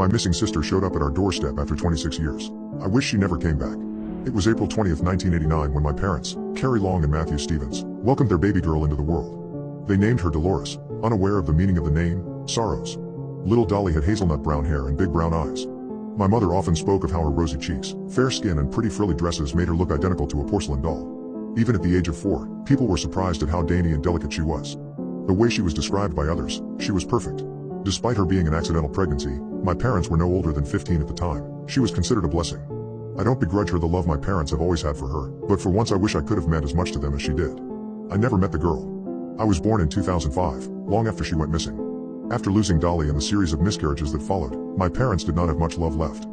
My missing sister showed up at our doorstep after 26 years. I wish she never came back. It was April 20th, 1989 when my parents, Carrie Long and Matthew Stevens, welcomed their baby girl into the world. They named her Dolores, unaware of the meaning of the name, Sorrows. Little Dolly had hazelnut brown hair and big brown eyes. My mother often spoke of how her rosy cheeks, fair skin and pretty frilly dresses made her look identical to a porcelain doll. Even at the age of 4, people were surprised at how dainty and delicate she was. The way she was described by others, she was perfect. Despite her being an accidental pregnancy, my parents were no older than 15 at the time. She was considered a blessing. I don't begrudge her the love my parents have always had for her, but for once I wish I could have meant as much to them as she did. I never met the girl. I was born in 2005, long after she went missing. After losing Dolly and the series of miscarriages that followed, my parents did not have much love left.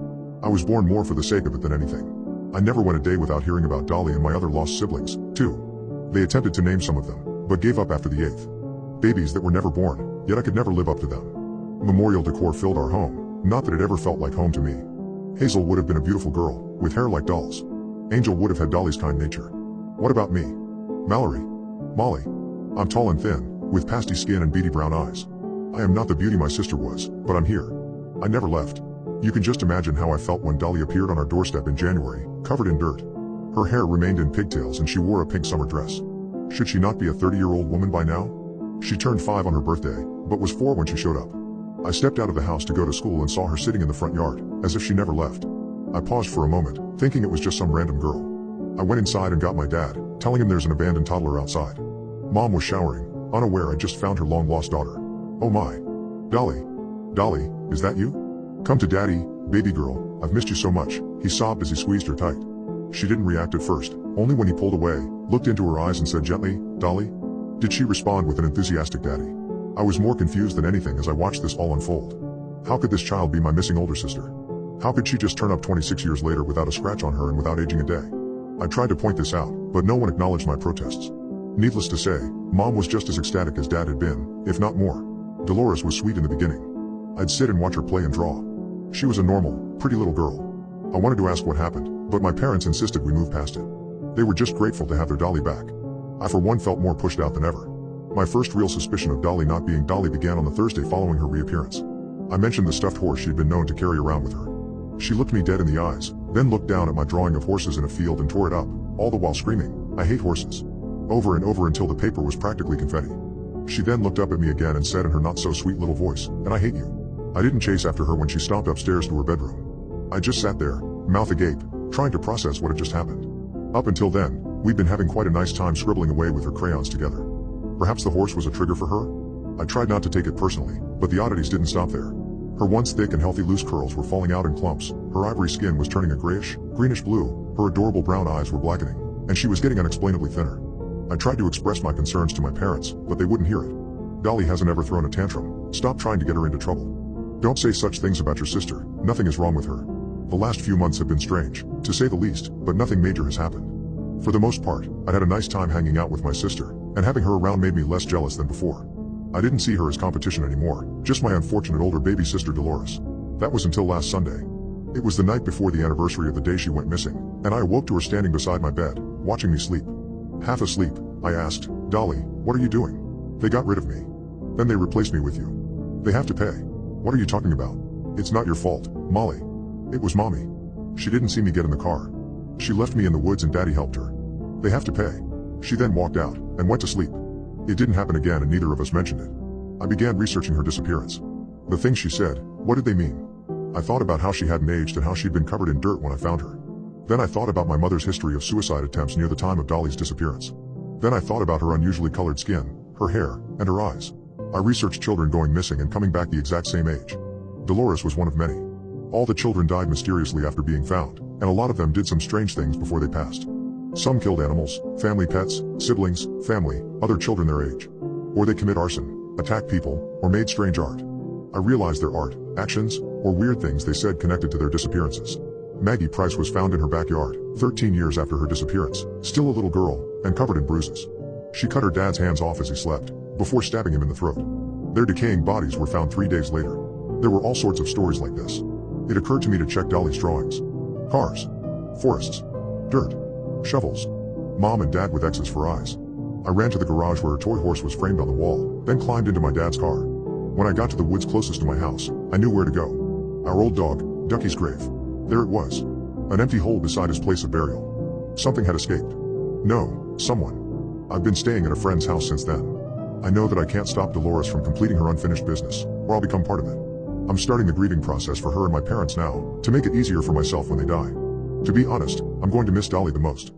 I was born more for the sake of it than anything. I never went a day without hearing about Dolly and my other lost siblings, too. They attempted to name some of them, but gave up after the 8th. Babies that were never born, yet I could never live up to them. Memorial decor filled our home, not that it ever felt like home to me. Hazel would have been a beautiful girl, with hair like Doll's. Angel would have had Dolly's kind nature. What about me? Mallory. Molly. I'm tall and thin, with pasty skin and beady brown eyes. I am not the beauty my sister was, but I'm here. I never left. You can just imagine how I felt when Dolly appeared on our doorstep in January, covered in dirt. Her hair remained in pigtails and she wore a pink summer dress. Should she not be a 30-year-old woman by now? She turned 5 on her birthday, but was 4 when she showed up. I stepped out of the house to go to school and saw her sitting in the front yard, as if she never left. I paused for a moment, thinking it was just some random girl. I went inside and got my dad, telling him there's an abandoned toddler outside. Mom was showering, unaware I just found her long-lost daughter. Oh my. Dolly. Dolly, is that you? Come to daddy, baby girl, I've missed you so much, he sobbed as he squeezed her tight. She didn't react at first, only when he pulled away, looked into her eyes and said gently, Dolly? Did she respond with an enthusiastic daddy? I was more confused than anything as I watched this all unfold. How could this child be my missing older sister? How could she just turn up 26 years later without a scratch on her and without aging a day? I tried to point this out, but no one acknowledged my protests. Needless to say, Mom was just as ecstatic as Dad had been, if not more. Dolores was sweet in the beginning. I'd sit and watch her play and draw. She was a normal, pretty little girl. I wanted to ask what happened, but my parents insisted we move past it. They were just grateful to have their Dolly back. I for one felt more pushed out than ever. My first real suspicion of Dolly not being Dolly began on the Thursday following her reappearance. I mentioned the stuffed horse she'd been known to carry around with her. She looked me dead in the eyes, then looked down at my drawing of horses in a field and tore it up, all the while screaming, I hate horses. Over and over until the paper was practically confetti. She then looked up at me again and said in her not-so-sweet little voice, and I hate you. I didn't chase after her when she stomped upstairs to her bedroom. I just sat there, mouth agape, trying to process what had just happened. Up until then, we'd been having quite a nice time scribbling away with her crayons together. Perhaps the horse was a trigger for her? I tried not to take it personally, but the oddities didn't stop there. Her once thick and healthy loose curls were falling out in clumps, her ivory skin was turning a greenish blue, her adorable brown eyes were blackening, and she was getting unexplainably thinner. I tried to express my concerns to my parents, but they wouldn't hear it. Dolly hasn't ever thrown a tantrum. Stop trying to get her into trouble. Don't say such things about your sister, nothing is wrong with her. The last few months have been strange, to say the least, but nothing major has happened. For the most part, I'd had a nice time hanging out with my sister, and having her around made me less jealous than before. I didn't see her as competition anymore, just my unfortunate older baby sister Dolores. That was until last Sunday. It was the night before the anniversary of the day she went missing, and I awoke to her standing beside my bed, watching me sleep. Half asleep, I asked, Dolly, what are you doing? They got rid of me. Then they replaced me with you. They have to pay. What are you talking about? It's not your fault, Molly. It was Mommy. She didn't see me get in the car. She left me in the woods and Daddy helped her. They have to pay. She then walked out and went to sleep. It didn't happen again and neither of us mentioned it. I began researching her disappearance. The things she said, what did they mean? I thought about how she hadn't aged and how she'd been covered in dirt when I found her. Then I thought about my mother's history of suicide attempts near the time of Dolly's disappearance. Then I thought about her unusually colored skin, her hair, and her eyes. I researched children going missing and coming back the exact same age. Dolores was one of many. All the children died mysteriously after being found, and a lot of them did some strange things before they passed. Some killed animals, family pets, siblings, family, other children their age. Or they commit arson, attacked people, or made strange art. I realized their art, actions, or weird things they said connected to their disappearances. Maggie Price was found in her backyard, 13 years after her disappearance, still a little girl, and covered in bruises. She cut her dad's hands off as he slept, before stabbing him in the throat. Their decaying bodies were found 3 days later. There were all sorts of stories like this. It occurred to me to check Dolly's drawings. Cars. Forests. Dirt. Shovels. Mom and Dad with X's for eyes. I ran to the garage where her toy horse was framed on the wall, then climbed into my dad's car. When I got to the woods closest to my house, I knew where to go. Our old dog, Ducky's grave. There it was. An empty hole beside his place of burial. Something had escaped. No, someone. I've been staying at a friend's house since then. I know that I can't stop Dolores from completing her unfinished business, or I'll become part of it. I'm starting the grieving process for her and my parents now, to make it easier for myself when they die. To be honest, I'm going to miss Dolly the most.